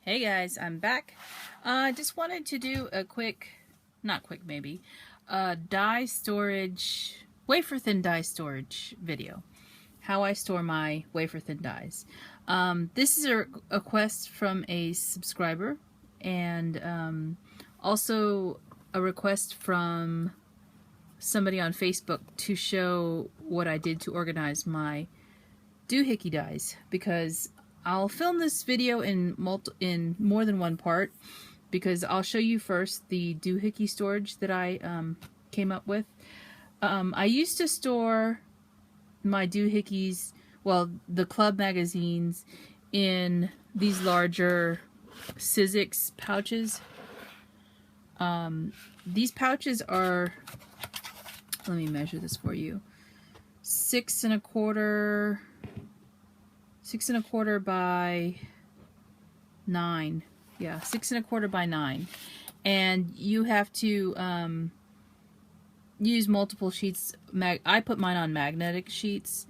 Hey guys, I'm back. Just wanted to do a quick, not quick maybe, die storage, wafer thin die storage video. How I store my wafer thin dies. This is a request from a subscriber and also a request from somebody on Facebook to show what I did to organize my doohickey dies, because I'll film this video in more than one part, because I'll show you first the doohickey storage that I came up with. I used to store my doohickeys, well, the club magazines, in these larger Sizzix pouches. These pouches are, let me measure this for you, 6 1/4 by 9. Yeah, 6 1/4 by 9. And you have to use multiple sheets. I put mine on magnetic sheets,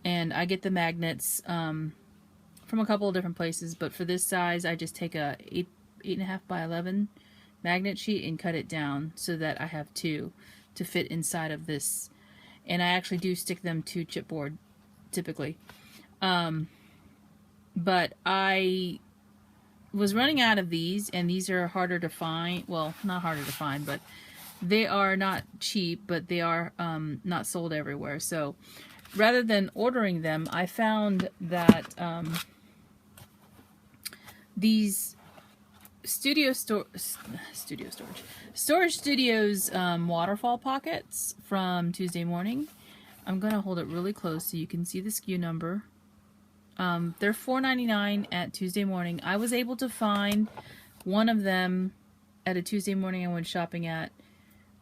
and I get the magnets from a couple of different places, but for this size I just take a 8 1/2 by 11 magnet sheet and cut it down so that I have 2 to fit inside of this. And I actually do stick them to chipboard typically. But I was running out of these, and these are harder to find. Well, not harder to find, but they are not cheap, but they are not sold everywhere. So rather than ordering them, I found that these Storage Studios waterfall pockets from Tuesday Morning. I'm going to hold it really close so you can see the SKU number. They're $4.99 at Tuesday Morning. I was able to find one of them at a Tuesday Morning I went shopping at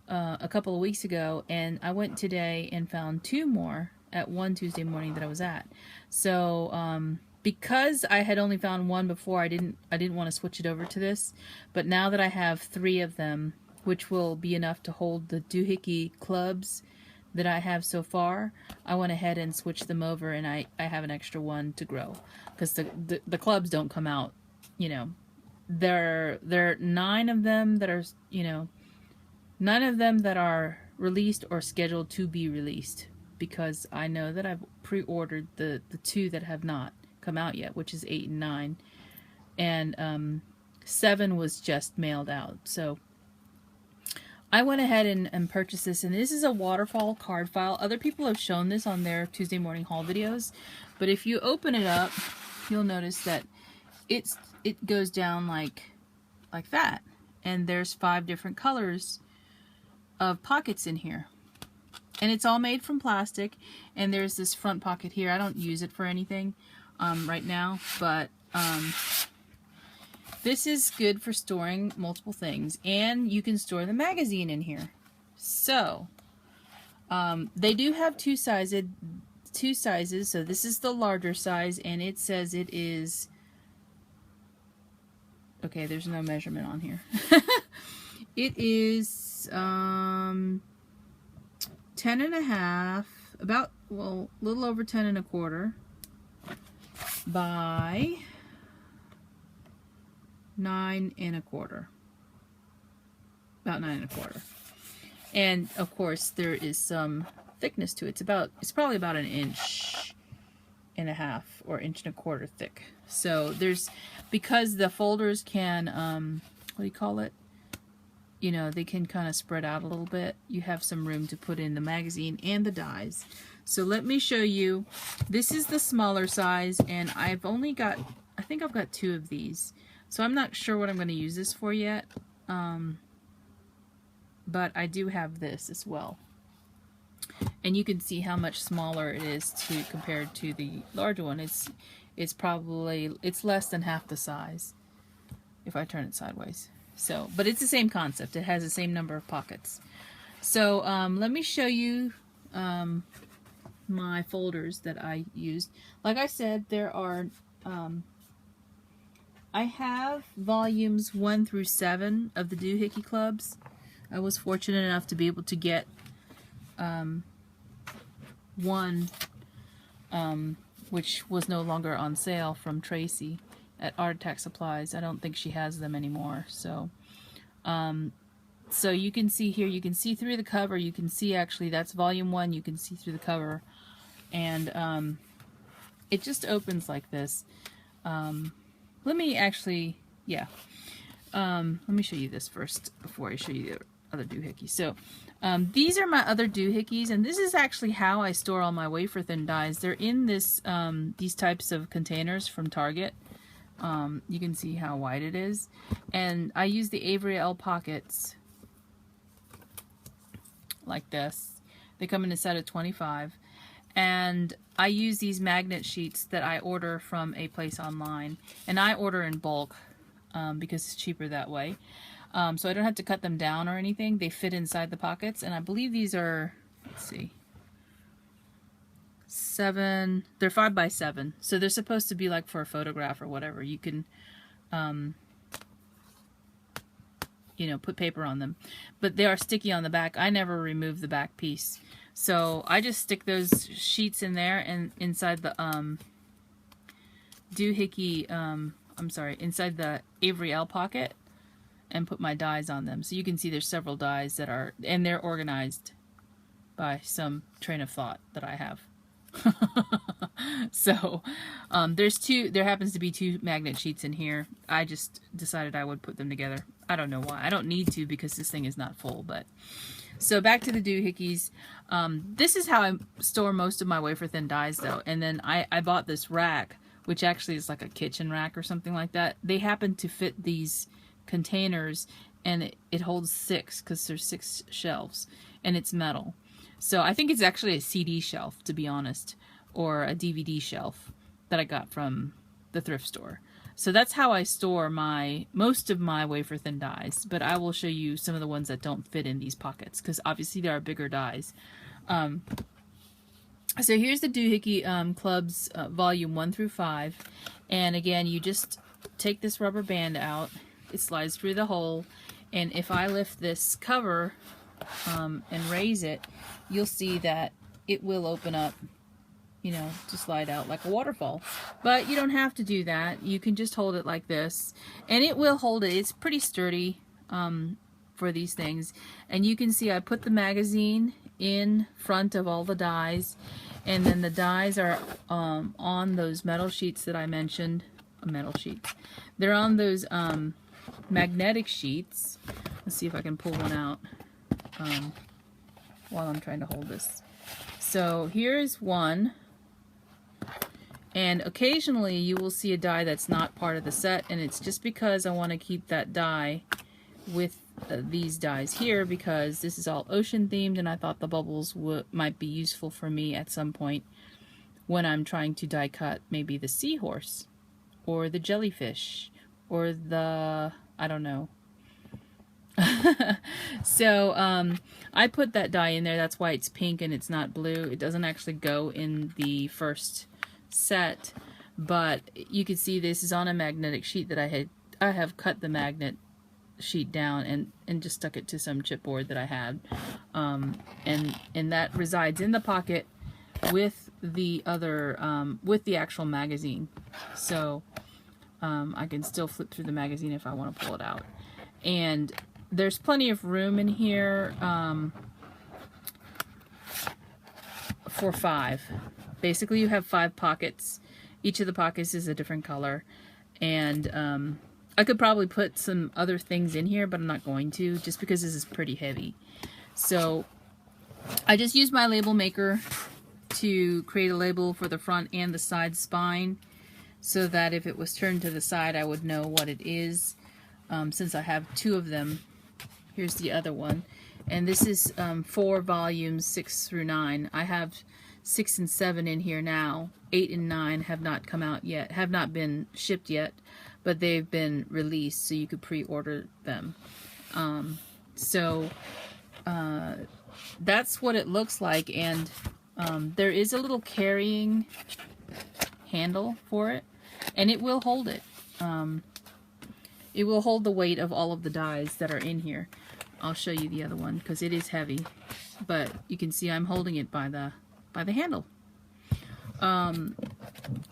a couple of weeks ago, and I went today and found 2 more at one Tuesday Morning that I was at. So because I had only found one before, I didn't want to switch it over to this. But now that I have 3 of them, which will be enough to hold the Doohickey clubs that I have so far, I went ahead and switched them over, and I have an extra one to grow, because the clubs don't come out, you know. There are 9 of them that are, you know, 9 of them that are released or scheduled to be released, because I know that I've pre-ordered the 2 that have not come out yet, which is 8 and 9, and 7 was just mailed out. So I went ahead and purchased this, and this is a waterfall card file. Other people have shown this on their Tuesday Morning haul videos, but if you open it up, you'll notice that it goes down like that, and there's 5 different colors of pockets in here, and it's all made from plastic. And there's this front pocket here. I don't use it for anything right now, but this is good for storing multiple things, and you can store the magazine in here. So they do have two sizes. So this is the larger size, and it says it is, okay, there's no measurement on here. It is 10 1/2, about, well, a little over 10 1/4 by 9 1/4, about 9 1/4. And of course there is some thickness to it. It's probably about 1.5 inches or 1 1/4 thick. So there's, because the folders can what do you call it, you know, they can kind of spread out a little bit. You have some room to put in the magazine and the dies. So let me show you. This is the smaller size, and I've only got, I think I've got 2 of these. So I'm not sure what I'm going to use this for yet, but I do have this as well. And you can see how much smaller it is compared to the larger one. It's probably, it's less than half the size if I turn it sideways. So, but it's the same concept. It has the same number of pockets. So let me show you my folders that I used. Like I said, there are I have volumes 1 through 7 of the Doohickey Clubs. I was fortunate enough to be able to get one which was no longer on sale, from Tracy. at Art Attack Supplies. I don't think she has them anymore. So, so you can see here, you can see through the cover. You can see actually that's volume 1. You can see through the cover, and it just opens like this. Let me actually, yeah. Let me show you this first before I show you the other doohickeys. So these are my other doohickeys, and this is actually how I store all my wafer thin dies. They're in this these types of containers from Target. You can see how wide it is, and I use the Avery L pockets like this. They come in a set of 25, and I use these magnet sheets that I order from a place online, and I order in bulk because it's cheaper that way. So I don't have to cut them down or anything. They fit inside the pockets, and I believe these are, let's see, 7, they're 5 by 7. So they're supposed to be like for a photograph or whatever. You can, you know, put paper on them. But they are sticky on the back. I never remove the back piece. So I just stick those sheets in there and inside the doohickey, I'm sorry, inside the Avery L pocket, and put my dies on them. So you can see there's several dies that are, and they're organized by some train of thought that I have. So there happens to be 2 magnet sheets in here. I just decided I would put them together. I don't know why. I don't need to because this thing is not full. But so back to the doohickeys. This is how I store most of my wafer thin dies though. And then I bought this rack, which actually is like a kitchen rack or something like that. They happen to fit these containers, and it holds 6 because there's 6 shelves, and it's metal. So I think it's actually a CD shelf, to be honest, or a DVD shelf that I got from the thrift store. So that's how I store most of my wafer thin dies, but I will show you some of the ones that don't fit in these pockets because obviously there are bigger dies. So here's the Doohickey Club's volume 1 through 5, and again you just take this rubber band out. It slides through the hole, and if I lift this cover and raise it, you'll see that it will open up, you know, to slide out like a waterfall. But you don't have to do that. You can just hold it like this, and it will hold it. It's pretty sturdy for these things. And you can see I put the magazine in front of all the dies, and then the dies are on those metal sheets that I mentioned. Metal sheets. They're on those magnetic sheets. Let's see if I can pull one out while I'm trying to hold this. So here's one, and occasionally you will see a die that's not part of the set, and it's just because I want to keep that die with these dies here because this is all ocean themed, and I thought the bubbles might be useful for me at some point when I'm trying to die cut maybe the seahorse or the jellyfish or the, I don't know. So I put that die in there. That's why it's pink and it's not blue. It doesn't actually go in the first set, but you can see this is on a magnetic sheet that I have cut the magnet sheet down and just stuck it to some chipboard that I had, and that resides in the pocket with the other with the actual magazine. So I can still flip through the magazine if I want to pull it out, and there's plenty of room in here for 5. Basically you have 5 pockets. Each of the pockets is a different color, and I could probably put some other things in here, but I'm not going to, just because this is pretty heavy. So I just used my label maker to create a label for the front and the side spine, so that if it was turned to the side I would know what it is. Since I have 2 of them, here's the other one, and this is 4 volumes 6 through 9. I have 6 and 7 in here now. 8 and 9 have not come out yet, have not been shipped yet, but they've been released, so you could pre-order them. So that's what it looks like, and there is a little carrying handle for it, and it will hold it. It will hold the weight of all of the dies that are in here. I'll show you the other one because it is heavy, but you can see I'm holding it by the handle.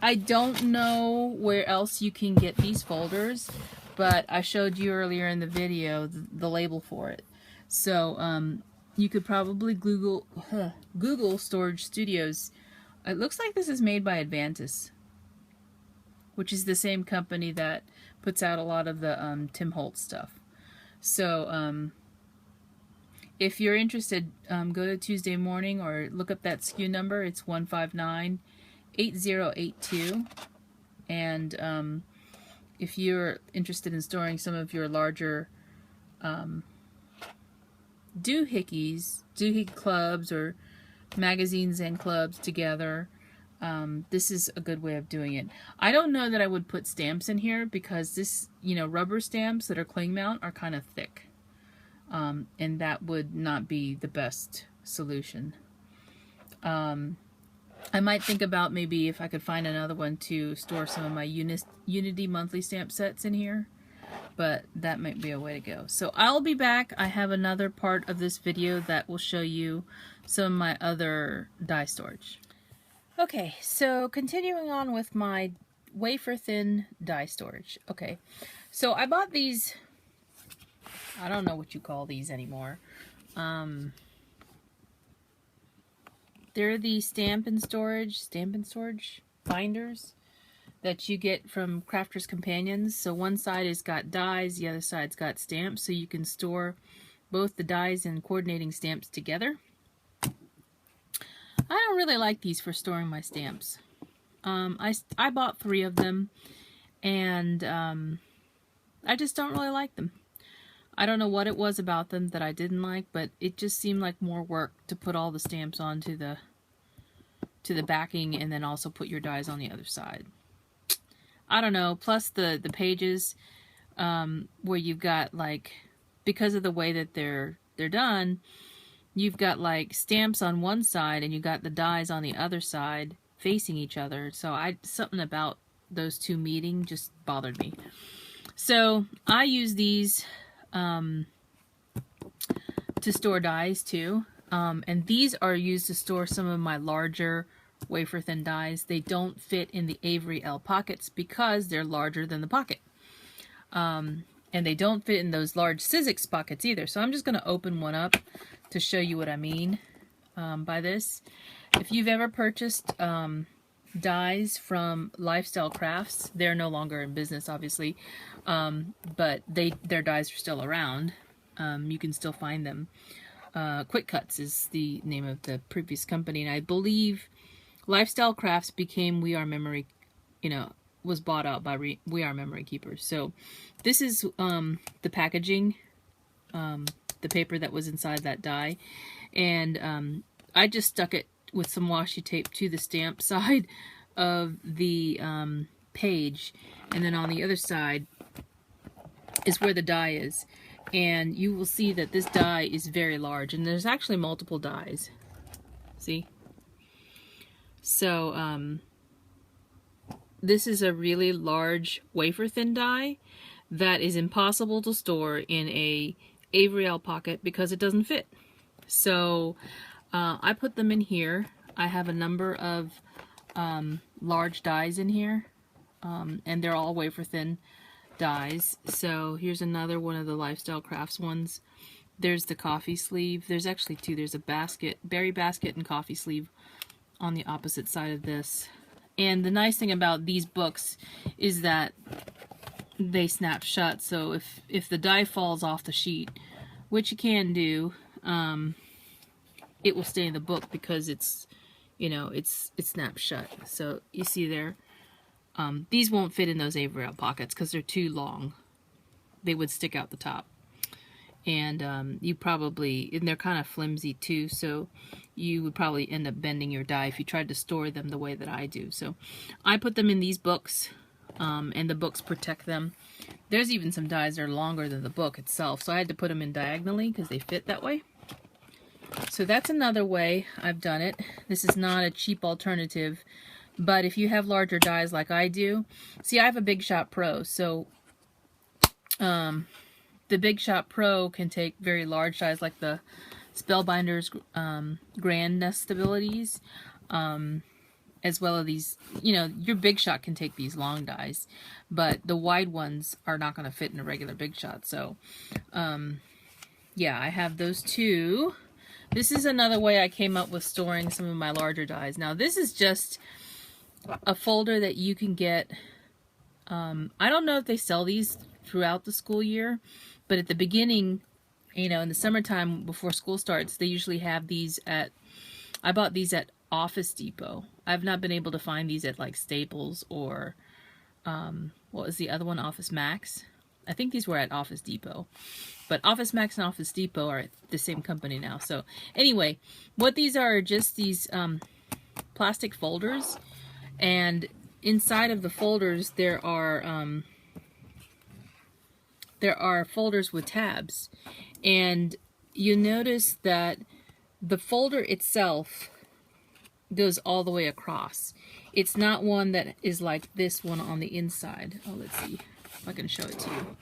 I don't know where else you can get these folders, but I showed you earlier in the video the label for it. So you could probably Google Storage Studios. It looks like this is made by Advantis, which is the same company that puts out a lot of the Tim Holtz stuff. So if you're interested, go to Tuesday Morning or look up that SKU number. It's 159-8082. And if you're interested in storing some of your larger Doohickey clubs or magazines and clubs together, this is a good way of doing it. I don't know that I would put stamps in here because this, rubber stamps that are cling mount are kind of thick. And that would not be the best solution. I might think about maybe if I could find another one to store some of my Unity monthly stamp sets in here, but that might be a way to go. So I'll be back. I have another part of this video that will show you some of my other die storage. Okay, so continuing on with my wafer thin die storage. Okay, so I bought these, I don't know what you call these anymore. They're the stamp and storage binders that you get from Crafter's Companions. So one side has got dies, the other side's got stamps, so you can store both the dies and coordinating stamps together. I don't really like these for storing my stamps. I bought 3 of them, and I just don't really like them. I don't know what it was about them that I didn't like, but it just seemed like more work to put all the stamps onto the backing and then also put your dies on the other side. I don't know. Plus the pages where you've got, like, because of the way that they're done, you've got like stamps on one side and you got the dies on the other side facing each other. So something about those two meeting just bothered me. So I use these to store dies too, and these are used to store some of my larger wafer thin dies. They don't fit in the Avery L pockets because they're larger than the pocket, and they don't fit in those large Sizzix pockets either. So I'm just going to open one up to show you what I mean by this. If you've ever purchased dies from Lifestyle Crafts, they're no longer in business, obviously, but their dies are still around. You can still find them. Quick Cuts is the name of the previous company, and I believe Lifestyle Crafts became We Are Memory, was bought out by We Are Memory Keepers. So this is the packaging, the paper that was inside that die, and I just stuck it with some washi tape to the stamp side of the page, and then on the other side is where the die is, and you will see that this die is very large, and there's actually multiple dies. See? So this is a really large wafer thin die that is impossible to store in a Avery L pocket because it doesn't fit. So I put them in here. I have a number of large dies in here, and they're all wafer thin dies. So here's another one of the Lifestyle Crafts ones. There's the coffee sleeve. There's actually 2. There's a basket, berry basket and coffee sleeve on the opposite side of this. And the nice thing about these books is that they snap shut. So if the die falls off the sheet, which you can do, it will stay in the book because it's snapped shut. So you see there, these won't fit in those Avery L pockets because they're too long. They would stick out the top. And and they're kind of flimsy too, so you would probably end up bending your die if you tried to store them the way that I do. So I put them in these books, and the books protect them. There's even some dies that are longer than the book itself, so I had to put them in diagonally because they fit that way. So that's another way I've done it. This is not a cheap alternative, but if you have larger dies like I do, see, I have a Big Shot Pro, so the Big Shot Pro can take very large dies like the Spellbinder's Grand Nest Abilities. as well as these, you know, your Big Shot can take these long dies, but the wide ones are not going to fit in a regular Big Shot. So, yeah, I have those two. This is another way I came up with storing some of my larger dies. Now, this is just a folder that you can get. I don't know if they sell these throughout the school year, but at the beginning, you know, in the summertime before school starts, they usually have these at, I bought these at Office Depot. I've not been able to find these at like Staples or, what was the other one? Office Max. I think these were at Office Depot. But Office Max and Office Depot are the same company now. So anyway, what these are just these plastic folders. And inside of the folders there are folders with tabs. And you notice that the folder itself goes all the way across. It's not one that is like this one on the inside. Oh, let's see if I can show it to you.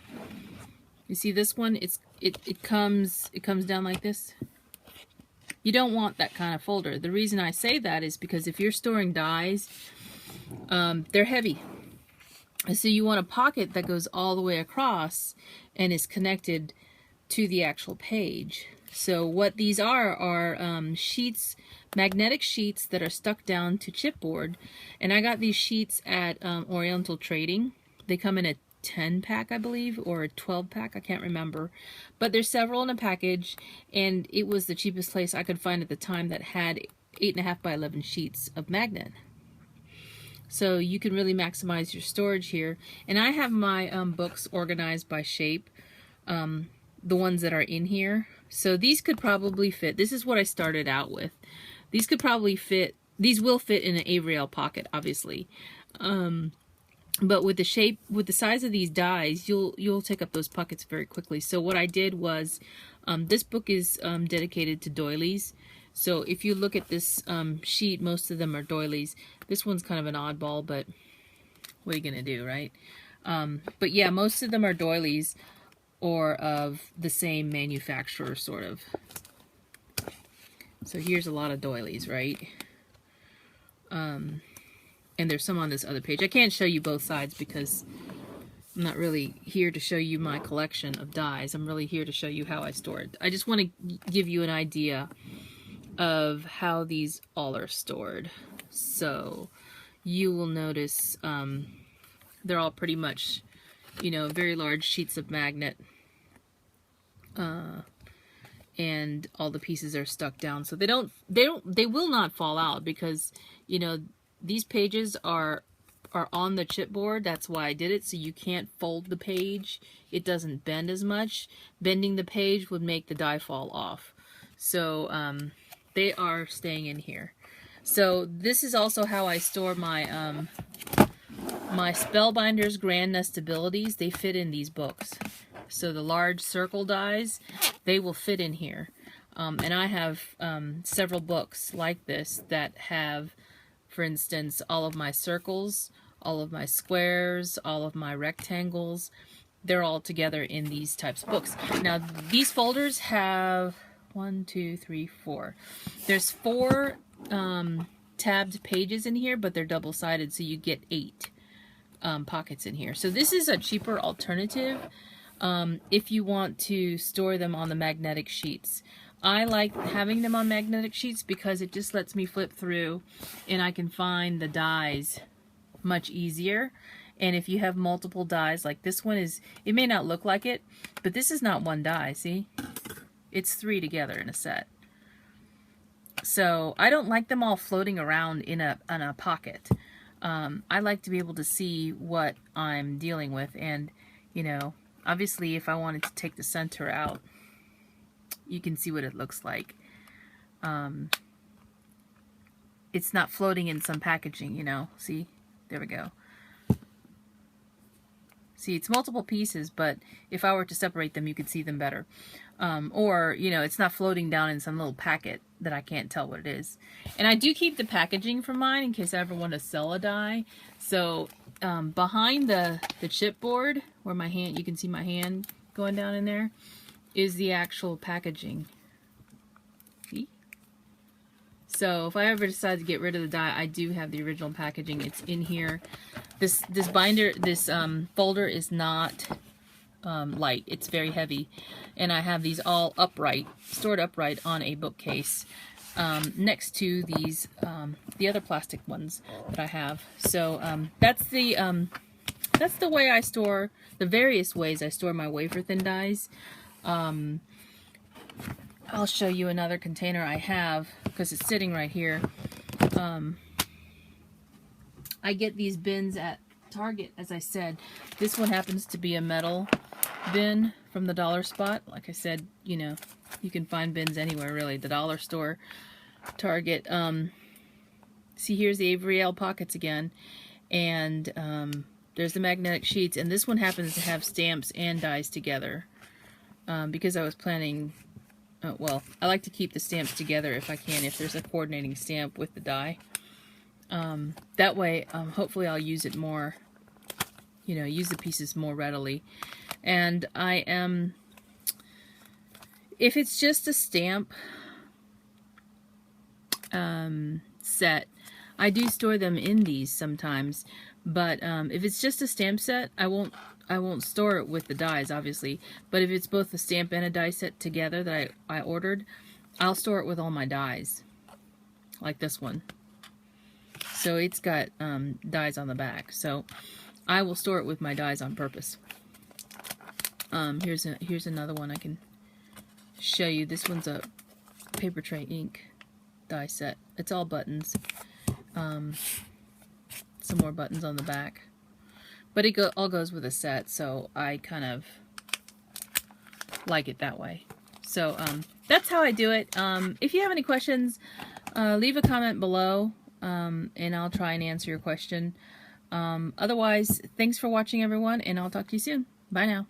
You see this one? It comes down like this. You don't want that kind of folder. The reason I say that is because if you're storing dies, they're heavy. So you want a pocket that goes all the way across and is connected to the actual page. So what these are sheets, magnetic sheets that are stuck down to chipboard. And I got these sheets at Oriental Trading. They come in a 10-pack, I believe, or a 12-pack, I can't remember. But there's several in a package, and it was the cheapest place I could find at the time that had 8.5 by 11 sheets of magnet. So you can really maximize your storage here. And I have my books organized by shape, the ones that are in here. So these could probably fit. This is what I started out with. These could probably fit. These will fit in an Avriel pocket, obviously. But with the shape, with the size of these dies, you'll take up those pockets very quickly. So what I did was, this book is dedicated to doilies. So if you look at this sheet, most of them are doilies. This one's kind of an oddball, but what are you gonna do, right? But yeah, most of them are doilies or of the same manufacturer, sort of. So here's a lot of doilies, right? And there's some on this other page. I can't show you both sides because I'm not really here to show you my collection of dies. I'm really here to show you how I store it. I just want to give you an idea of how these all are stored. So you will notice they're all pretty much, you know, very large sheets of magnet. And all the pieces are stuck down. So they will not fall out because, you know, these pages are on the chipboard. That's why I did it, so you can't fold the page. It doesn't bend as much. Bending the page would make the die fall off. So they are staying in here. So this is also how I store my my Spellbinders Grand Nestabilities. They fit in these books. So the large circle dies, they will fit in here. And I have several books like this that have, for instance, all of my circles, all of my squares, all of my rectangles. They're all together in these types of books. Now, these folders have 1, 2, 3, 4. There's 4 tabbed pages in here, but they're double-sided, so you get 8 pockets in here. So this is a cheaper alternative if you want to store them on the magnetic sheets. I like having them on magnetic sheets because it just lets me flip through and I can find the dies much easier. And if you have multiple dies, like this one is, it may not look like it, but this is not one die, see? It's 3 together in a set. So I don't like them all floating around in a pocket. I like to be able to see what I'm dealing with, and you know, obviously if I wanted to take the center out, you can see what it looks like. It's not floating in some packaging, you know. See? There we go. See, it's multiple pieces, but if I were to separate them, you could see them better. Or, you know, it's not floating down in some little packet that I can't tell what it is. And I do keep the packaging for mine in case I ever want to sell a die. So, behind the chipboard, where my hand, you can see my hand going down in there, is the actual packaging. See? So if I ever decide to get rid of the die, I do have the original packaging. It's in here. This binder, this folder is not light. It's very heavy. And I have these all upright, stored upright on a bookcase next to these, the other plastic ones that I have. So that's the way I store, the various ways I store my wafer thin dies. I'll show you another container I have because it's sitting right here. I get these bins at Target, as I said. This one happens to be a metal bin from the dollar spot. Like I said, you know, you can find bins anywhere really. The dollar store, Target. See, here's the Avery L pockets again. And there's the magnetic sheets. And this one happens to have stamps and dies together. Because I was planning... well, I like to keep the stamps together if I can, if there's a coordinating stamp with the die. That way, hopefully I'll use it more, you know, use the pieces more readily. And I am, if it's just a stamp set, I do store them in these sometimes. But if it's just a stamp set, I won't store it with the dies, obviously. But if it's both a stamp and a die set together that I ordered, I'll store it with all my dies. Like this one. So it's got dies on the back. So I will store it with my dies on purpose. Here's another one I can show you. This one's a paper tray ink die set. It's all buttons. Some more buttons on the back. But it all goes with a set, so I kind of like it that way. So that's how I do it. If you have any questions, leave a comment below, and I'll try and answer your question. Otherwise, thanks for watching, everyone, and I'll talk to you soon. Bye now.